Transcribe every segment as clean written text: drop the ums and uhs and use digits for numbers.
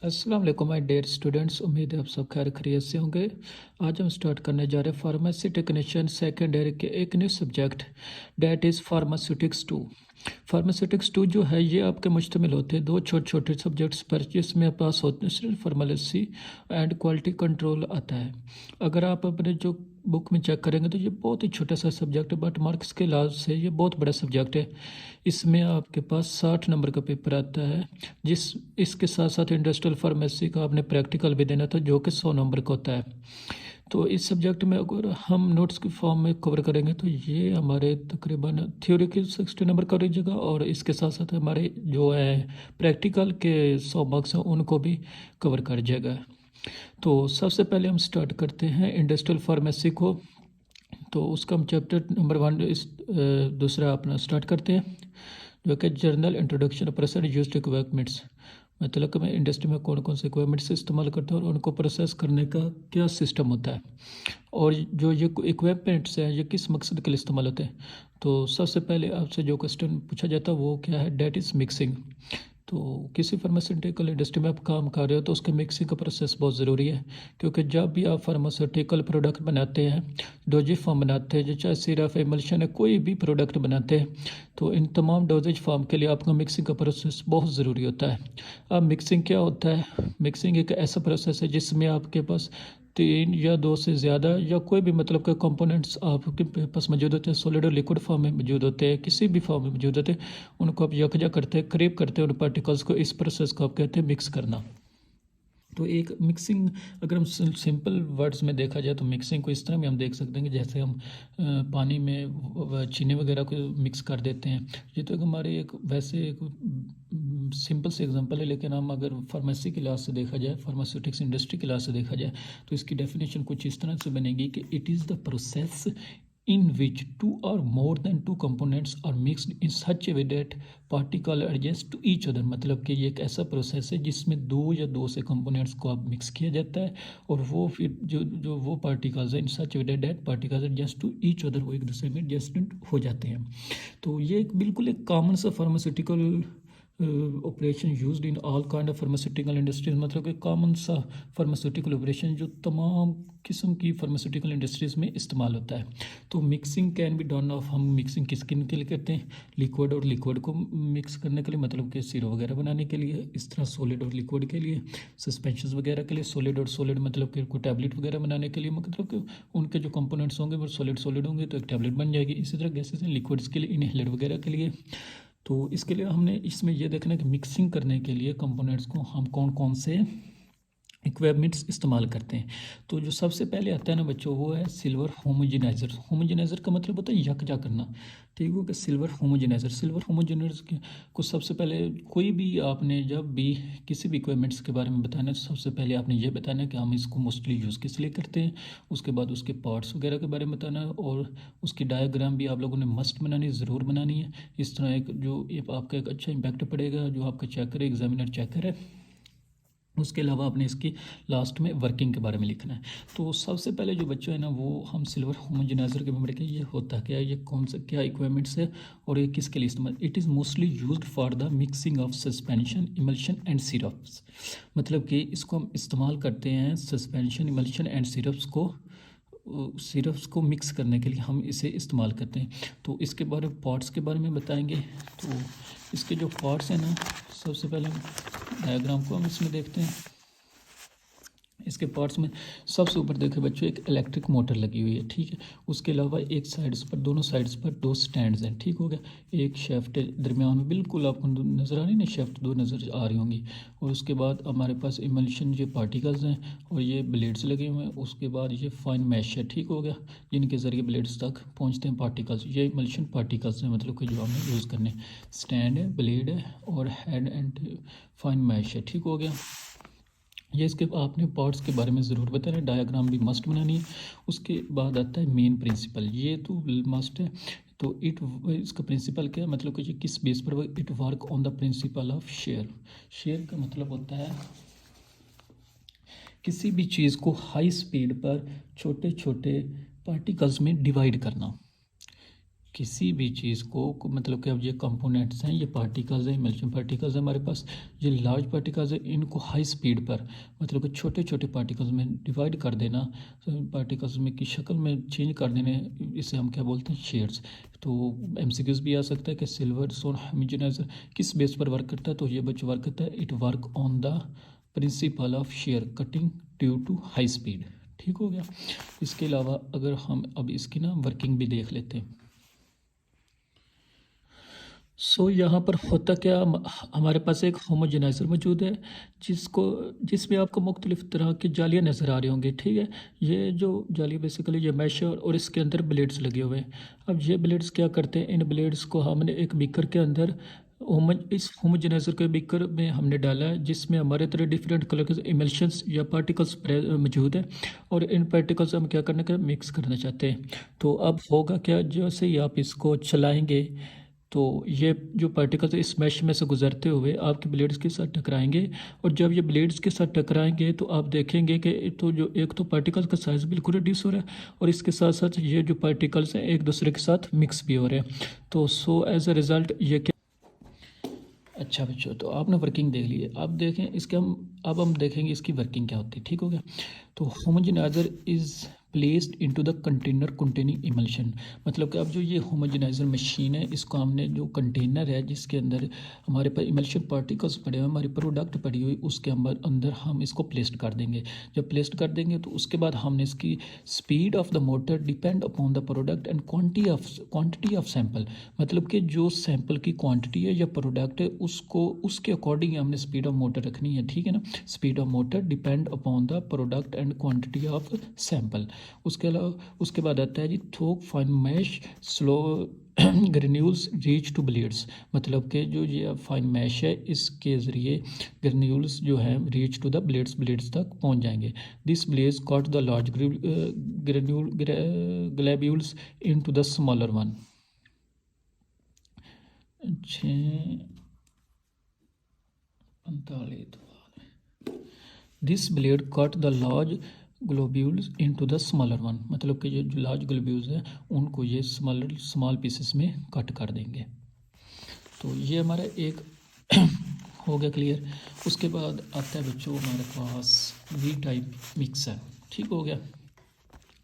अस्सलाम वालेकुम my dear students. उम्मीद है आप सब खैर खैरियत से होंगे। आज हम स्टार्ट करने जा रहे हैं फार्मेसी टेक्नीशियन सेकेंड ईयर के एक new subject that is pharmaceutics 2। Pharmaceutics 2 जो है ये आपके मुश्तमिल होते हैं दो छोटे छोटे सब्जेक्ट्स पर, जिसमें पास होते हैं सिर्फ फार्मेसी एंड क्वालिटी कंट्रोल आता है। अगर आप अपने जो बुक में चेक करेंगे तो ये बहुत ही छोटा सा सब्जेक्ट है, बट मार्क्स के लिहाज से ये बहुत बड़ा सब्जेक्ट है। इसमें आपके पास 60 नंबर का पेपर आता है, इसके साथ साथ इंडस्ट्रियल फार्मेसी का आपने प्रैक्टिकल भी देना था जो कि 100 नंबर का होता है। तो इस सब्जेक्ट में अगर हम नोट्स के फॉर्म में कवर करेंगे तो ये हमारे तकरीबन थ्योरी की 60 नंबर कवर कीजिएगा, और इसके साथ साथ हमारे जो है प्रैक्टिकल के 100 मार्क्स हैं उनको भी कवर कर जाएगा। तो सबसे पहले हम स्टार्ट करते हैं इंडस्ट्रियल फार्मेसी को। तो उसका हम चैप्टर नंबर 1 दूसरा अपना स्टार्ट करते हैं, जो कि journal introduction process used equipments. मतलब कि मैं इंडस्ट्री में कौन कौन से इक्विपमेंट्स इस्तेमाल करते हैं और उनको प्रोसेस करने का क्या सिस्टम होता है, और जो ये इक्विपमेंट्स हैं ये किस मकसद के लिए इस्तेमाल होते हैं। तो सबसे पहले आपसे जो क्वेश्चन पूछा जाता है वो क्या है, डेट इज़ मिक्सिंग। तो किसी फार्मास्यूटिकल इंडस्ट्री में आप काम कर रहे हो तो उसके मिक्सिंग का प्रोसेस बहुत ज़रूरी है, क्योंकि जब भी आप फार्मास्यूटिकल प्रोडक्ट बनाते हैं, डोजेज फॉर्म बनाते हैं, जो चाहे सिरप एमल्शन है, कोई भी प्रोडक्ट बनाते हैं, तो इन तमाम डोजेज फॉर्म के लिए आपका मिक्सिंग का प्रोसेस बहुत ज़रूरी होता है। अब मिक्सिंग क्या होता है? मिक्सिंग एक ऐसा प्रोसेस है जिसमें आपके पास 3 या 2 से ज़्यादा या कोई भी मतलब के कंपोनेंट्स आपके पास मौजूद होते हैं, सॉलिड और लिक्विड फॉर्म में मौजूद होते हैं, किसी भी फॉर्म में मौजूद होते हैं, उनको आप यकजा करते हैं, करीब करते हैं उन पार्टिकल्स को। इस प्रोसेस को आप कहते हैं मिक्स करना। तो एक मिक्सिंग अगर हम सिंपल वर्ड्स में देखा जाए तो मिक्सिंग को इस तरह भी हम देख सकते हैं कि जैसे हम पानी में चीनी वगैरह को मिक्स कर देते हैं। ये तो एक हमारे एक वैसे एक सिंपल से एग्जांपल है, लेकिन हम अगर फार्मेसी के लिहाज से देखा जाए, फार्मास्यूटिक्स इंडस्ट्री के लिहाज से देखा जाए, तो इसकी डेफिनेशन कुछ इस तरह से बनेगी कि it is the process in which two or more than two components are mixed in such a way that particle adjust to each other। मतलब कि ये एक ऐसा प्रोसेस है जिसमें दो या दो से कंपोनेंट्स को आप मिक्स किया जाता है, और वो फिर जो वो पार्टिकल्स हैं in such way that particles adjust to each other, वो एक दूसरे में एडजस्टमेंट हो जाते हैं। तो ये एक बिल्कुल एक कॉमन सा pharmaceutical operation used in all kind of pharmaceutical industries. मतलब कि कॉमन सा फार्मास्यूटिकल ऑपरेशन जो तमाम किस्म की फार्मास्यूटिकल इंडस्ट्रीज़ में इस्तेमाल होता है। तो mixing can be done of, हम मिक्सिंग किस किन के लिए करते हैं? लिक्विड और लिक्विड को मिक्स करने के लिए, मतलब कि सिरप वगैरह बनाने के लिए। इस तरह सॉलिड और लिक्विड के लिए, सस्पेंशन वगैरह के लिए। सॉलिड और सॉलिड मतलब कि कोई टैबलेट वगैरह बनाने के लिए, मतलब कि उनके जो कंपोनेंट्स होंगे वो सॉलिड सॉलिड होंगे तो एक टैबलेट बन जाएगी। इसी तरह गैसेस हैं लिक्विड्स के लिए, इनहेलर वगैरह के लिए। तो इसके लिए हमने इसमें यह देखना है कि मिक्सिंग करने के लिए कंपोनेंट्स को हम कौन कौन से इक्विपमेंट्स इस्तेमाल करते हैं। तो जो सबसे पहले आता है ना बच्चों, वो है सिल्वर होमोजेनाइज़र। होमोजेनाइज़र का मतलब होता है यकजा करना, ठीक हो कि सिल्वर होमोजेनाइज़र। सिल्वर होमोजेनाइज़र को सबसे पहले कोई भी आपने जब भी किसी भी इक्विपमेंट्स के बारे में बताना है तो सबसे पहले आपने ये बताना है कि हम इसको मोस्टली यूज़ किस लिए करते हैं। उसके बाद उसके पार्ट्स वगैरह के बारे में बताना है, और उसकी डायग्राम भी आप लोगों ने मस्ट बनानी, ज़रूर बनानी है। इस तरह एक जो ये आपका एक अच्छा इम्पैक्ट पड़ेगा जो आपका चेकर है, एग्जामिनर चेकर है। उसके अलावा आपने इसकी लास्ट में वर्किंग के बारे में लिखना है। तो सबसे पहले जो बच्चों है ना, वो हम सिल्वर होमोजेनाइज़र के बारे में, ये होता क्या है, ये कौन सा क्या इक्विपमेंट्स है और ये किसके लिए इस्तेमाल। It is mostly used for the mixing of suspension, emulsion and syrups. मतलब कि इसको हम इस्तेमाल करते हैं सस्पेंशन, इमल्शन एंड सिरप्स को मिक्स करने के लिए हम इसे इस्तेमाल करते हैं। तो इसके बारे में पार्ट्स के बारे में बताएंगे। तो इसके जो पार्ट्स हैं ना, सबसे पहले डायग्राम को हम इसमें देखते हैं। इसके पार्ट्स में सबसे ऊपर देखें बच्चों, एक इलेक्ट्रिक मोटर लगी हुई है, ठीक है। उसके अलावा एक साइड्स पर, दोनों साइड्स पर दो स्टैंड्स हैं, ठीक हो गया। एक शेफ्ट है दरमियान में, बिल्कुल आपको नज़र आ रही ना, शेफ्ट दो नज़र आ रही होंगी। और उसके बाद हमारे पास इमल्शन ये पार्टिकल्स हैं और ये ब्लेड्स लगे हुए हैं। उसके बाद ये फाइन मैश है, ठीक हो गया, जिनके ज़रिए ब्लेड्स तक पहुँचते हैं पार्टिकल्स। ये इमल्शन पार्टिकल्स हैं, मतलब कि जो हमें यूज़ करने। स्टैंड है, ब्लेड है और हेड एंड फाइन मैश है, ठीक हो गया। ये इसके आपने पार्ट्स के बारे में ज़रूर बताना है, डायग्राम भी मस्ट बनानी है। उसके बाद आता है मेन प्रिंसिपल, ये तो मस्ट है। तो इसका प्रिंसिपल क्या है, मतलब कि ये किस बेस पर, it work on the principle of share. Share का मतलब होता है किसी भी चीज़ को हाई स्पीड पर छोटे छोटे पार्टिकल्स में डिवाइड करना। किसी भी चीज़ को मतलब कि अब ये कंपोनेंट्स हैं, ये पार्टिकल्स हैं, इमल्शन पार्टिकल्स हैं हमारे पास। ये लार्ज पार्टिकल्स हैं, इनको हाई स्पीड पर मतलब कि छोटे छोटे पार्टिकल्स में डिवाइड कर देना, पार्टिकल्स में की शक्ल में चेंज कर देने, इसे हम क्या बोलते हैं, शेड्स। तो एमसीक्यूज भी आ सकता है कि सिल्वर स्टोन होमोजेनाइजर किस बेस पर वर्क करता है, तो ये बच्चे वर्क करता है, it work on the principle of shear cutting due to high speed. ठीक हो गया। इसके अलावा अगर हम अब इसकी ना वर्किंग भी देख लेते हैं। यहाँ पर होता क्या, हमारे पास एक होमोजेनाइज़र मौजूद है जिसमें आपको मुख्तलिफ़ तरह की जालियाँ नज़र आ रही होंगी। ठीक है, ये जो जाली बेसिकली ये मैश है और इसके अंदर ब्लेड्स लगे हुए हैं। अब ये ब्लेड्स क्या करते हैं, इन ब्लेड्स को हमने एक बीकर के अंदर इस होमोजेनाइज़र के बीकर में हमने डाला है, जिसमें हमारे तरह डिफरेंट कलर के इमल्शंस या पार्टिकल्स मौजूद है, और इन पार्टिकल्स हम क्या करना क्या मिक्स करना चाहते हैं। तो अब होगा क्या, जैसे ही आप इसको चलाएंगे तो ये जो पार्टिकल्स इस मैश में से गुजरते हुए आपके ब्लेड्स के साथ टकराएंगे, और जब ये ब्लेड्स के साथ टकराएंगे तो आप देखेंगे कि तो जो एक तो पार्टिकल्स का साइज़ बिल्कुल रिड्यूस हो रहा है, और इसके साथ साथ ये जो पार्टिकल्स हैं एक दूसरे के साथ मिक्स भी हो रहे हैं। तो एज अ रिज़ल्ट ये क्या, अच्छा बच्चों, तो आपने वर्किंग देख ली है। अब देखें इसके हम देखेंगे इसकी वर्किंग क्या होती है। ठीक हो गया। तो homogeniser is placed into the container containing emulsion, मतलब कि अब जो ये होमोजेनाइजर मशीन है, इसको हमने जो कंटेनर है जिसके अंदर हमारे पास इमल्शन पार्टिकल्स पड़े हुए, हमारी प्रोडक्ट पड़ी हुई, उसके अंदर हम इसको प्लेस्ड कर देंगे। जब प्लेस्ड कर देंगे तो उसके बाद हमने इसकी speed of the motor depend upon the product and quantity of sample, मतलब कि जो सैंपल की क्वान्टिटी है या प्रोडक्ट है उसको उसके अकॉर्डिंग हमने स्पीड ऑफ मोटर रखनी है। ठीक है ना, speed of motor depend upon the product and quantity of sample. उसके अलावा उसके बाद आता है जी थोक fine mesh slow granules reach to blades, मतलब कि जो ये फाइन मैश है इसके ज़रिए ग्रेन्यूल्स जो है रीच टू द ब्लेड्स तक पहुंच जाएंगे। This blades caught the large granule globules in to the smaller one. This blade cut the large globules into the smaller one, मतलब कि ये जो लार्ज ग्लोब्यूल्स हैं उनको ये स्मॉल पीसेस में कट कर देंगे। तो ये हमारा एक हो गया क्लियर। उसके बाद आता है बच्चों हमारे पास वी टाइप मिक्सर। ठीक हो गया।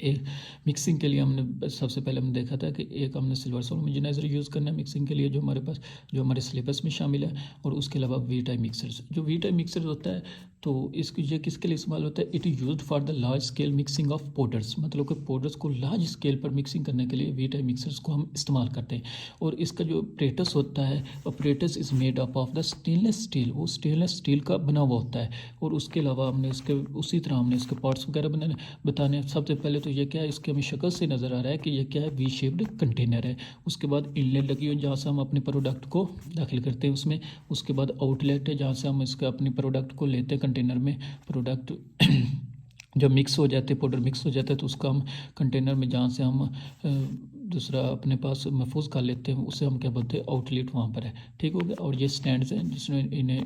एक मिक्सिंग के लिए हमने सबसे पहले हमने देखा था कि एक हमने सिल्वर सोल होमोजेनाइजर यूज़ करना है मिक्सिंग के लिए, जो हमारे पास जो हमारे सिलेबस में शामिल है, और उसके अलावा वी टाइप मिक्सर्स। जो वी टाइप मिक्सर होता है तो ये किसके लिए इस्तेमाल होता है, it is used for the large scale mixing of powders, मतलब कि पाउडर्स को लार्ज स्केल पर मिक्सिंग करने के लिए वी टाइप मिक्सर्स को हम इस्तेमाल करते हैं। और इसका जो ऑपरेटस होता है, apparatus is made up of the stainless steel, वो स्टेनलेस स्टील का बना हुआ होता है। और उसके अलावा हमने इसके उसी तरह हमने इसके पार्ट्स वगैरह बताने। सबसे पहले तो ये क्या है, इसके हमें शक्ल से नज़र आ रहा है कि ये क्या है, वी शेप्ड कंटेनर है। उसके बाद इनलेट लगी हुई जहाँ से हम अपने प्रोडक्ट को दाखिल करते हैं उसमें। उसके बाद आउटलेट है जहाँ से हम इसका अपने प्रोडक्ट को लेते हैं कंटेनर में। प्रोडक्ट जब मिक्स हो जाते पाउडर मिक्स हो जाता है तो उसका हम कंटेनर में जहाँ से हम दूसरा अपने पास महफूज कर लेते हैं उसे हम क्या बोलते हैं, आउटलेट वहाँ पर है। ठीक हो गया। और ये स्टैंड्स हैं जिसमें इन्हें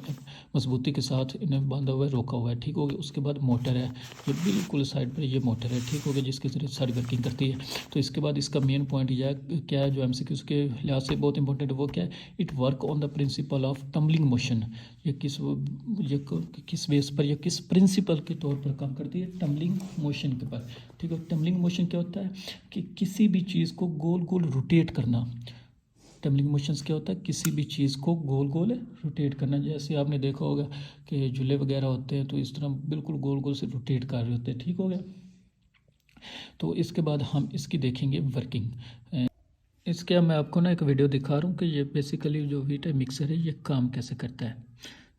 मजबूती के साथ इन्हें बांधा हुआ है, रोका हुआ है। ठीक हो गया। उसके बाद मोटर है, ये बिल्कुल साइड पर ये मोटर है। ठीक हो गया, जिसके जरिए सारी वर्किंग करती है। तो इसके बाद इसका मेन पॉइंट यह क्या है जो MCQ के लिहाज से बहुत इंपॉर्टेंट है, वो क्या है, it work on the principle of tumbling motion. ये किस बेस पर या किस प्रिंसिपल के तौर पर काम करती है, टम्बलिंग मोशन के पर। ठीक है। टम्बलिंग मोशन क्या होता है कि किसी भी चीज़ को गोल गोल रोटेट करना। टम्बलिंग मोशंस क्या होता है, किसी भी चीज़ को गोल गोल रोटेट करना। जैसे आपने देखा होगा कि झूले वगैरह होते हैं तो इस तरह बिल्कुल गोल गोल से रोटेट कर रहे होते हैं। ठीक हो गया। तो इसके बाद हम इसकी देखेंगे वर्किंग। इसके मैं आपको ना एक वीडियो दिखा रहा हूँ कि ये बेसिकली जो वी टाइप मिक्सर है ये काम कैसे करता है।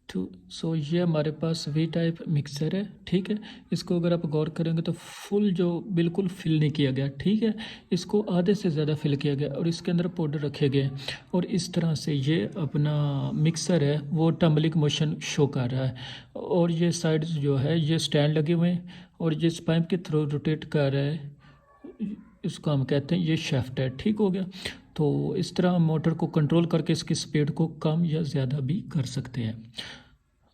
तो ये हमारे पास वी टाइप मिक्सर है। ठीक है। इसको अगर आप गौर करेंगे तो फुल जो बिल्कुल फिल नहीं किया गया। ठीक है। इसको आधे से ज़्यादा फिल किया गया और इसके अंदर पाउडर रखे गए, और इस तरह से ये अपना मिक्सर है वो टम्बलिंग मोशन शो कर रहा है। और ये साइड्स जो है ये स्टैंड लगे हुए हैं और जिस पाइप के थ्रू रोटेट कर रहा है इसको हम कहते हैं ये शाफ्ट है। ठीक हो गया। तो इस तरह हम मोटर को कंट्रोल करके इसकी स्पीड को कम या ज़्यादा भी कर सकते हैं।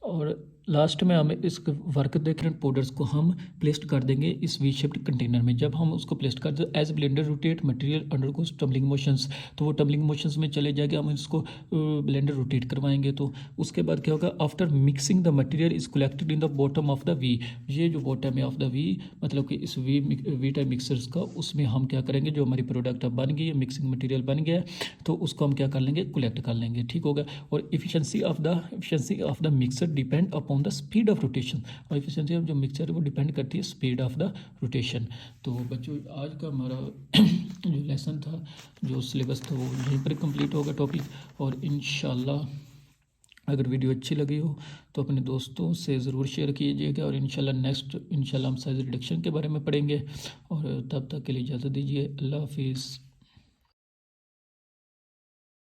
और लास्ट में हमें इस वर्क डिफरेंट पाउडर्स को हम प्लेस्ड कर देंगे इस वी शेप्ड कंटेनर में। जब हम उसको प्लेस्ड कर दे as blender rotate material undergoes tumbling motions, तो वो टम्बलिंग मोशंस में चले जाएगा। हम इसको ब्लेंडर रोटेट करवाएंगे तो उसके बाद क्या होगा, after mixing the material is collected in the bottom of the V. ये जो बॉटम है ऑफ द वी, मतलब कि इस वी टाइप मिक्सर्स का, उसमें हम क्या करेंगे, जो हमारी प्रोडक्ट अब बन गई है, मिक्सिंग मटेरियल बन गया है, तो उसको हम क्या कर लेंगे, कलेक्ट कर लेंगे। ठीक होगा। और efficiency of the mixer depend upon the speed of rotation. और एफिशिएंसी ऑफ जो मिक्सर है वो डिपेंड करती है स्पीड ऑफ द रोटेशन। तो बच्चों आज का हमारा जो लेसन था, जो सिलेबस था, वो यहीं पर कंप्लीट होगा टॉपिक। और इंशाल्लाह अगर वीडियो अच्छी लगी हो तो अपने दोस्तों से ज़रूर शेयर कीजिएगा। और इंशाल्लाह हम साइज रिडक्शन के बारे में पढ़ेंगे। और तब तक के लिए इजाज़त दीजिए। अल्लाह हाफिज़।